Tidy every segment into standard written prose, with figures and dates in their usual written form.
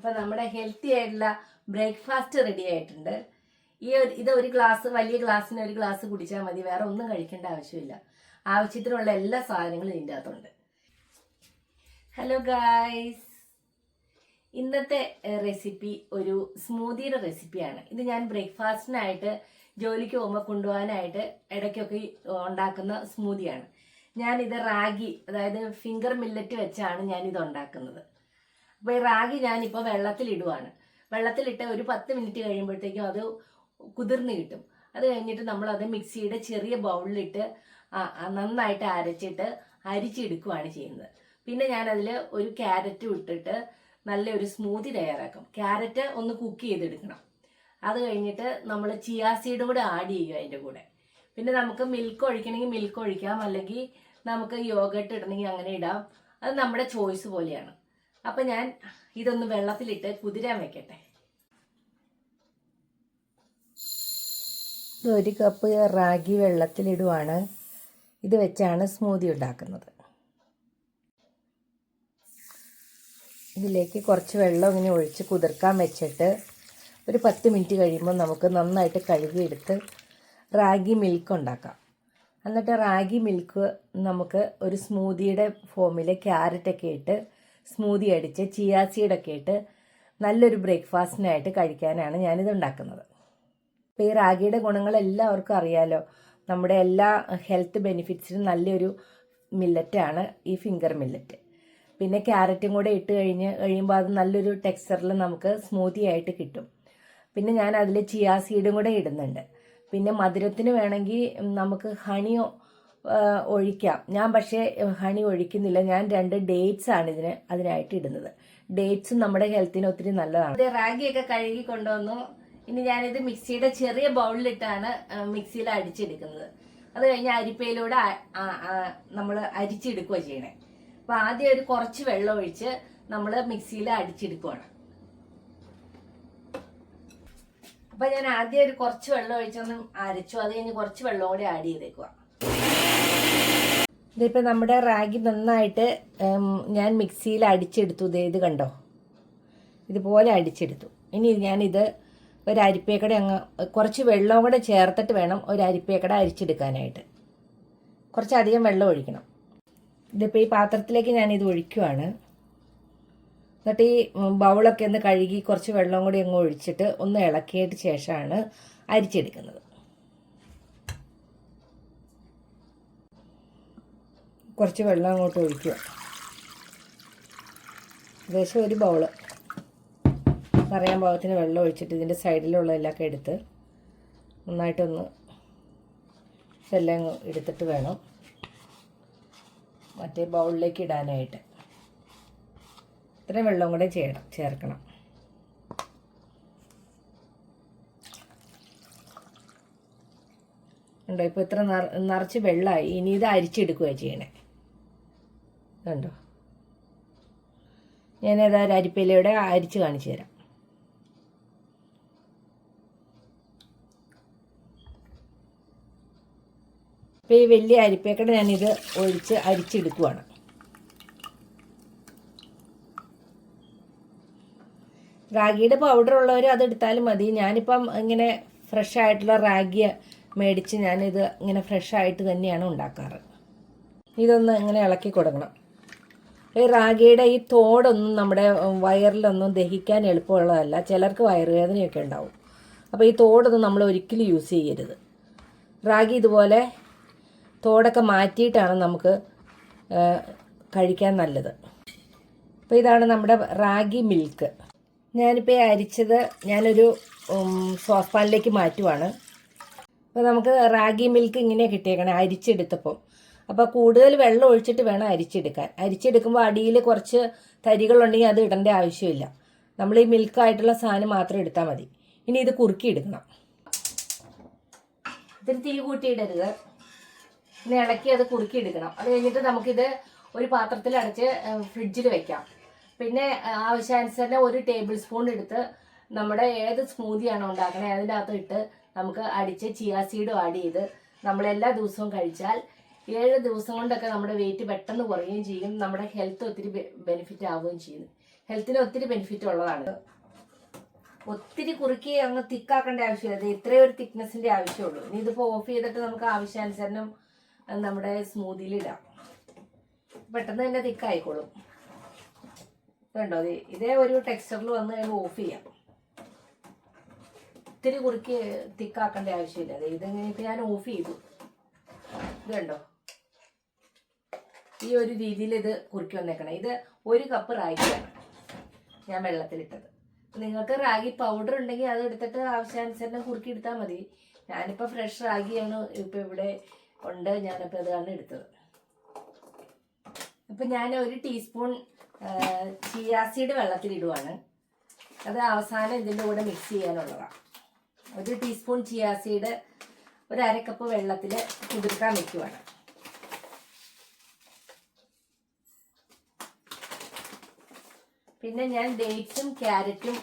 അപ്പോൾ നമ്മുടെ ഹെൽത്തി ആയിട്ടുള്ള ബ്രേക്ക്ഫാസ്റ്റ് റെഡി ആയിട്ടുണ്ട്. ഇത് ഒരു ഗ്ലാസ്, വലിയ ഗ്ലാസ്സിന് ഒരു ഗ്ലാസ് കുടിച്ചാൽ മതി, വേറെ ഒന്നും കഴിക്കേണ്ട ആവശ്യമില്ല. ആവശ്യത്തിനുള്ള എല്ലാ സാധനങ്ങളും ഇതിൻ്റെ അകത്തുണ്ട്. ഹലോ ഗായ്സ്, ഇന്നത്തെ റെസിപ്പി ഒരു സ്മൂതിയുടെ റെസിപ്പിയാണ്. ഇത് ഞാൻ ബ്രേക്ക്ഫാസ്റ്റിനായിട്ട് ജോലിക്ക് പോകുമ്പോൾ കൊണ്ടുപോകാനായിട്ട് ഇടയ്ക്കൊക്കെ ഉണ്ടാക്കുന്ന സ്മൂതിയാണ്. ഞാനിത് റാഗി, അതായത് ഫിംഗർ മില്ലറ്റ് വെച്ചാണ് ഞാനിത് ഉണ്ടാക്കുന്നത്. അപ്പോൾ ഈ റാഗി ഞാനിപ്പോൾ വെള്ളത്തിലിടുവാണ്. വെള്ളത്തിലിട്ട് ഒരു 10 മിനിറ്റ് കഴിയുമ്പോഴത്തേക്കും അത് കുതിർന്ന് കിട്ടും. അത് കഴിഞ്ഞിട്ട് നമ്മളത് മിക്സിയുടെ ചെറിയ ബൗളിലിട്ട് നന്നായിട്ട് അരച്ചിട്ട് അരിച്ചെടുക്കുകയാണ് ചെയ്യുന്നത്. പിന്നെ ഞാനതിൽ ഒരു ക്യാരറ്റ് ഇട്ടിട്ട് നല്ലൊരു സ്മൂതി തയ്യാറാക്കും. ക്യാരറ്റ് ഒന്ന് കുക്ക് ചെയ്തെടുക്കണം. അത് കഴിഞ്ഞിട്ട് നമ്മൾ ചിയാ സീഡ് കൂടെ ആഡ് ചെയ്യുക അതിൻ്റെ കൂടെ. പിന്നെ നമുക്ക് മിൽക്ക് ഒഴിക്കണമെങ്കിൽ മിൽക്ക് ഒഴിക്കാം, അല്ലെങ്കിൽ നമുക്ക് യോഗട്ട് ഇടണമെങ്കിൽ അങ്ങനെ ഇടാം. അത് നമ്മുടെ ചോയ്സ് പോലെയാണ്. അപ്പം ഞാൻ ഇതൊന്ന് വെള്ളത്തിലിട്ട് കുതിരാൻ വെക്കട്ടെ. ഒരു കപ്പ് റാഗി വെള്ളത്തിലിടുവാണ്. ഇത് വെച്ചാണ് സ്മൂതി ഉണ്ടാക്കുന്നത്. ഇതിലേക്ക് കുറച്ച് വെള്ളം ഇങ്ങനെ ഒഴിച്ച് കുതിർക്കാൻ വെച്ചിട്ട് ഒരു 10 മിനിറ്റ് കഴിയുമ്പോൾ നമുക്ക് നന്നായിട്ട് കഴുകിയെടുത്ത് റാഗി മിൽക്ക് ഉണ്ടാക്കാം. എന്നിട്ട് റാഗി മിൽക്ക് നമുക്ക് ഒരു സ്മൂതിയുടെ ഫോമിൽ ക്യാരറ്റൊക്കെ ഇട്ട് സ്മൂതി അടിച്ച് ചിയാ സീഡൊക്കെ ഇട്ട് നല്ലൊരു ബ്രേക്ക്ഫാസ്റ്റിനായിട്ട് കഴിക്കാനാണ് ഞാനിത് ഉണ്ടാക്കുന്നത്. അപ്പോൾ ഈ റാഗിയുടെ ഗുണങ്ങൾ എല്ലാവർക്കും അറിയാലോ. നമ്മുടെ എല്ലാ ഹെൽത്ത് ബെനിഫിറ്റ്സിനും നല്ലൊരു മില്ലറ്റാണ് ഈ ഫിംഗർ മില്ലറ്റ്. പിന്നെ ക്യാരറ്റും കൂടെ ഇട്ട് കഴിയുമ്പോൾ അത് നല്ലൊരു ടെക്സ്ചറിൽ നമുക്ക് സ്മൂത്തി ആയിട്ട് കിട്ടും. പിന്നെ ഞാൻ അതിൽ ചിയാ സീഡും കൂടെ ഇടുന്നുണ്ട്. പിന്നെ മധുരത്തിന് വേണമെങ്കിൽ നമുക്ക് ഹണിയോ ഒഴിക്കാം. ഞാൻ പക്ഷേ ഹണി ഒഴിക്കുന്നില്ല. ഞാൻ 2 ഡേറ്റ്സ് ആണ് അതിനായിട്ട് ഇടുന്നത്. ഡേറ്റ്സും നമ്മുടെ ഹെൽത്തിന് ഒത്തിരി നല്ലതാണ്. റാഗിയൊക്കെ കഴുകി കൊണ്ടുവന്നു. ഇനി ഞാനിത് മിക്സിയുടെ ചെറിയ ബൗളിലിട്ടാണ് മിക്സിയിൽ അടിച്ചെടുക്കുന്നത്. അത് കഴിഞ്ഞ് അരിപ്പയിലൂടെ നമ്മൾ അരിച്ചെടുക്കുക ചെയ്യണേ. അപ്പോൾ ആദ്യം ഒരു കുറച്ച് വെള്ളം ഒഴിച്ച് നമ്മൾ മിക്സിയിൽ അടിച്ചെടുക്കുകയാണ്. അപ്പം ഞാൻ ആദ്യം ഒരു കുറച്ച് വെള്ളം ഒഴിച്ചൊന്ന് അരച്ചു. അത് കഴിഞ്ഞ് കുറച്ച് വെള്ളം കൂടി ആഡ് ചെയ്തേക്കുക. ഇതിപ്പോൾ നമ്മുടെ റാഗി നന്നായിട്ട് ഞാൻ മിക്സിയിൽ അടിച്ചെടുത്തു. ഇത് കണ്ടോ, ഇതുപോലെ അടിച്ചെടുത്തു. ഇനി ഞാനിത് ഒരു അരിപ്പേക്കട കുറച്ച് വെള്ളം കൂടെ ചേർത്തിട്ട് വേണം ഒരു അരിപ്പേക്കട അരിച്ചെടുക്കാനായിട്ട്. കുറച്ചധികം വെള്ളം ഒഴിക്കണം. ഇതിപ്പോൾ ഈ പാത്രത്തിലേക്ക് ഞാനിത് ഒഴിക്കുവാണ്. എന്നിട്ട് ഈ ബൗളൊക്കെ ഒന്ന് കഴുകി കുറച്ച് വെള്ളം കൂടി അങ്ങ് ഒഴിച്ചിട്ട് ഒന്ന് ഇളക്കിയിട്ട് ശേഷമാണ് അരിച്ചെടുക്കുന്നത്. കുറച്ച് വെള്ളം അങ്ങോട്ട് ഒഴിക്കുക. ഏകദേശം ഒരു ബൗള് നിറയാൻ പാകത്തിന് വെള്ളം ഒഴിച്ചിട്ട് ഇതിൻ്റെ സൈഡിലുള്ളതെല്ലാം എടുത്ത് നന്നായിട്ടൊന്ന് ഇതെല്ലാം എടുത്തിട്ട് വേണം മറ്റേ ബൗളിലേക്ക് ഇടാനായിട്ട്. ഇത്രയും വെള്ളം കൂടെ ചേർക്കണം. ഉണ്ടോ, ഇപ്പോൾ ഇത്ര നിറച്ച് വെള്ളമായി. ഇനി ഇത് അരിച്ചെടുക്കുകയാണ് ചെയ്യണേ. കണ്ടോ, ഞാനത് അരിപ്പയിലൂടെ അരിച്ച് കാണിച്ചു തരാം. ഇപ്പോൾ ഈ വലിയ അരിപ്പേക്കട ഞാനിത് ഒഴിച്ച് അരിച്ചെടുക്കുവാണ്. റാഗിയുടെ പൗഡർ ഉള്ളവർ അതെടുത്താലും മതി. ഞാനിപ്പം ഇങ്ങനെ ഫ്രഷ് ആയിട്ടുള്ള റാഗി മേടിച്ച് ഞാനിത് ഇങ്ങനെ ഫ്രഷായിട്ട് തന്നെയാണ് ഉണ്ടാക്കാറ്. ഇതൊന്ന് ഇങ്ങനെ ഇളക്കി കൊടുക്കണം. ഈ റാഗിയുടെ ഈ തോടൊന്നും നമ്മുടെ വയറിലൊന്നും ദഹിക്കാൻ എളുപ്പമുള്ളതല്ല. ചിലർക്ക് വയറുവേദനയൊക്കെ ഉണ്ടാവും. അപ്പോൾ ഈ തോടൊന്നും നമ്മൾ ഒരിക്കലും യൂസ് ചെയ്യരുത്. റാഗി ഇതുപോലെ തോടൊക്കെ മാറ്റിയിട്ടാണ് നമുക്ക് കഴിക്കാൻ നല്ലത്. അപ്പോൾ ഇതാണ് നമ്മുടെ റാഗി മിൽക്ക്. ഞാനിപ്പോൾ അരിച്ചത് ഞാനൊരു സോസ് പാനിലേക്ക് മാറ്റുവാണ്. അപ്പോൾ നമുക്ക് റാഗി മിൽക്ക് ഇങ്ങനെ കിട്ടിയേക്കണം അരിച്ചെടുത്തപ്പോൾ. അപ്പോൾ കൂടുതൽ വെള്ളം ഒഴിച്ചിട്ട് വേണം അരിച്ചെടുക്കാൻ. അരിച്ചെടുക്കുമ്പോൾ അടിയിൽ കുറച്ച് തരികളുണ്ടെങ്കിൽ അത് ഇടേണ്ട ആവശ്യമില്ല. നമ്മൾ ഈ മിൽക്കായിട്ടുള്ള സാധനം മാത്രം എടുത്താൽ മതി. ഇനി ഇത് കുറുക്കിയെടുക്കണം. ഇതിൽ തീ കൂട്ടിയിടരുത്. ഇനി ഇളക്കി അത് കുറുക്കിയെടുക്കണം. അത് കഴിഞ്ഞിട്ട് നമുക്കിത് ഒരു പാത്രത്തിൽ അടച്ച് ഫ്രിഡ്ജിൽ വെക്കാം. പിന്നെ ആവശ്യാനുസരണം 1 ടേബിൾ സ്പൂൺ എടുത്ത് നമ്മുടെ ഏത് സ്മൂതിയാണോ ഉണ്ടാക്കണേ അതിൻ്റെ അകത്ത് ഇട്ട് നമുക്ക് അടിച്ച് ചിയാ സീഡും ആഡ് ചെയ്ത് നമ്മളെല്ലാ ദിവസവും കഴിച്ചാൽ 7 ദിവസം കൊണ്ടൊക്കെ നമ്മുടെ വെയിറ്റ് പെട്ടെന്ന് കുറയുകയും ചെയ്യും. നമ്മുടെ ഹെൽത്ത് ഒത്തിരി ബെനിഫിറ്റ് ആവുകയും ചെയ്യും. ഹെൽത്തിന് ഒത്തിരി ബെനിഫിറ്റ് ഉള്ളതാണ്. ഒത്തിരി കുറുക്കി അങ്ങ് തിക്കാക്കേണ്ട ആവശ്യമില്ല. അത് ഇത്രയും ഒരു തിക്നെസ്സിന്റെ ആവശ്യമുള്ളൂ. ഇനി ഇതിപ്പോൾ ഓഫ് ചെയ്തിട്ട് നമുക്ക് ആവശ്യാനുസരണം നമ്മുടെ സ്മൂതിയിൽ ഇടാം. പെട്ടെന്ന് തന്നെ തിക്കായിക്കോളും. കണ്ടോ, ഇതേ ഒരു ടെക്സ്ചറിൽ വന്ന് കഴിയുമ്പോൾ ഓഫ് ചെയ്യാം. ഒത്തിരി കുറുക്കി തിക്കാക്കേണ്ട ആവശ്യമില്ല. ഇതെങ്ങനെ ഇപ്പം ഞാൻ ഓഫ് ചെയ്തു. ഇത് കണ്ടോ, ഈ ഒരു രീതിയിൽ ഇത് കുറുക്കി വന്നേക്കണം. ഇത് 1 കപ്പ് റാഗിയാണ് ഞാൻ വെള്ളത്തിലിട്ടത്. നിങ്ങൾക്ക് റാഗി പൗഡർ ഉണ്ടെങ്കിൽ അത് എടുത്തിട്ട് ആവശ്യാനുസരണം കുറുക്കി എടുത്താൽ മതി. ഞാനിപ്പോൾ ഫ്രഷ് റാഗിയാണ് ഇപ്പം ഇവിടെ ഉണ്ട്. ഞാനിപ്പോൾ അതാണ് എടുത്തത്. അപ്പം ഞാൻ 1 ടീസ്പൂൺ ചിയാ സീഡ് വെള്ളത്തിലിടുവാണ്. അത് അവസാനം ഇതിൻ്റെ കൂടെ മിക്സ് ചെയ്യാനുള്ളതാണ്. 1 ടീസ്പൂൺ ചിയാ സീഡ് 1/2 കപ്പ് വെള്ളത്തിൽ കുതിർക്കാൻ വെക്കുവാണ്. പിന്നെ ഞാൻ ഡേറ്റ്സും ക്യാരറ്റും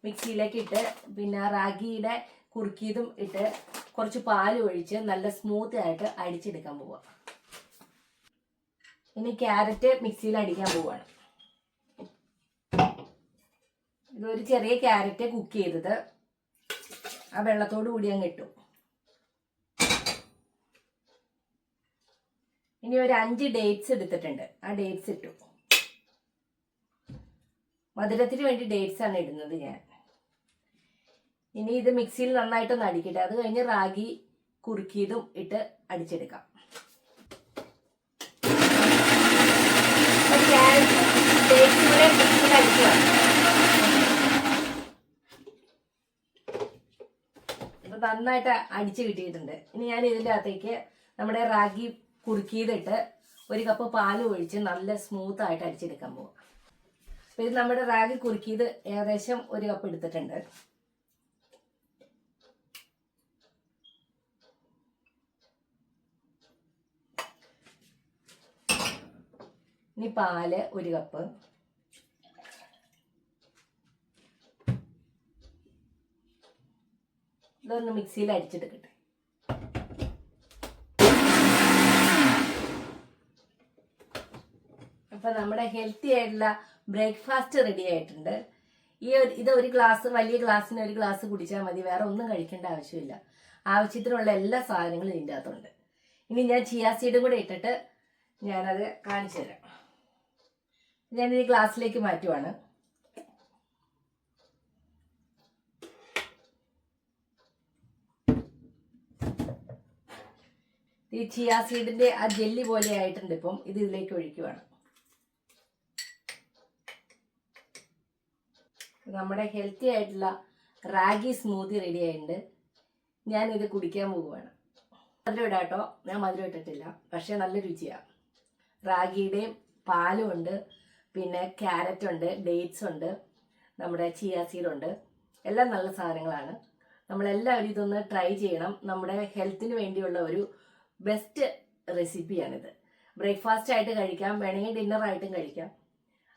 മിക്സിയിലേക്ക് ഇട്ട് പിന്നെ റാഗിയുടെ കുറുക്കിയതും ഇട്ട് കുറച്ച് പാൽ ഒഴിച്ച് നല്ല സ്മൂത്ത് ആയിട്ട് അടിച്ചെടുക്കാൻ പോവാം. ഇനി ക്യാരറ്റ് മിക്സിയിൽ അടിക്കാൻ പോവാണ്. ഇതൊരു ചെറിയ ക്യാരറ്റ് കുക്ക് ചെയ്തത് ആ വെള്ളത്തോട് കൂടി അങ്ങ് ഇട്ടു. ഇനി ഒരു 5 ഡേറ്റ്സ് എടുത്തിട്ടുണ്ട്. ആ ഡേറ്റ്സ് ഇട്ടു. മധുരത്തിന് വേണ്ടി ഡേറ്റ്സ് ആണ് ഇടുന്നത് ഞാൻ. ഇനി ഇത് മിക്സിയിൽ നന്നായിട്ടൊന്ന് അടിക്കട്ടെ. അത് കഴിഞ്ഞ് റാഗി കുറുക്കിയതും ഇട്ട് അടിച്ചെടുക്കാം. ഇപ്പൊ നന്നായിട്ട് അടിച്ചു കിട്ടിയിട്ടുണ്ട്. ഇനി ഞാൻ ഇതിൻ്റെ അകത്തേക്ക് നമ്മുടെ റാഗി കുറുക്കിയതിട്ട് 1 കപ്പ് പാൽ ഒഴിച്ച് നല്ല സ്മൂത്ത് ആയിട്ട് അടിച്ചെടുക്കാൻ പോവാം. അപ്പൊ ഇത് നമ്മുടെ റാഗി കുറുക്കിയത് ഏകദേശം 1 കപ്പ് എടുത്തിട്ടുണ്ട്. ഇനി പാല് 1 കപ്പ്, ഇതൊന്ന് മിക്സിയിൽ അടിച്ചെടുക്കട്ടെ. അപ്പൊ നമ്മുടെ ഹെൽത്തി ആയിട്ടുള്ള ബ്രേക്ക്ഫാസ്റ്റ് റെഡി ആയിട്ടുണ്ട്. ഇത് ഒരു ഗ്ലാസ്, വലിയ ഗ്ലാസ്സിന് 1 ഗ്ലാസ് കുടിച്ചാൽ മതി. വേറെ ഒന്നും കഴിക്കേണ്ട ആവശ്യമില്ല. ആവശ്യത്തിനുള്ള എല്ലാ സാധനങ്ങളും ഇതിൻ്റെ അകത്തുണ്ട്. ഇനി ഞാൻ ചിയാ സീഡും കൂടെ ഇട്ടിട്ട് ഞാനത് കാണിച്ചു തരാം. ഞാനിത് ഗ്ലാസ്സിലേക്ക് മാറ്റുവാണ്. ഈ ചിയാ സീഡിന്റെ ആ ജെല്ലി പോലെ ആയിട്ടുണ്ട്. ഇപ്പം ഇത് ഇതിലേക്ക് ഒഴിക്കുവാണ്. നമ്മുടെ ഹെൽത്തി ആയിട്ടുള്ള റാഗി സ്മൂത്തി റെഡി ആയിട്ടുണ്ട്. ഞാനിത് കുടിക്കാൻ പോവുകയാണ്. മധുരം ഇടാട്ടോ, ഞാൻ മധുരം ഇട്ടിട്ടില്ല, പക്ഷെ നല്ല രുചിയാണ്. റാഗിയുടെയും പാലും ഉണ്ട്, പിന്നെ ക്യാരറ്റ് ഉണ്ട്, ഡേറ്റ്സ് ഉണ്ട്, നമ്മുടെ ചിയാ സീഡുണ്ട്. എല്ലാം നല്ല സാധനങ്ങളാണ്. നമ്മളെല്ലാവരും ഇതൊന്ന് ട്രൈ ചെയ്യണം. നമ്മുടെ ഹെൽത്തിന് വേണ്ടിയുള്ള ഒരു ബെസ്റ്റ് റെസിപ്പിയാണിത്. ബ്രേക്ക്ഫാസ്റ്റ് ആയിട്ട് കഴിക്കാം, വേണമെങ്കിൽ ഡിന്നറായിട്ടും കഴിക്കാം.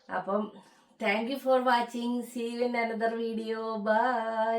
അപ്പം thank you for watching. See you in another video. By.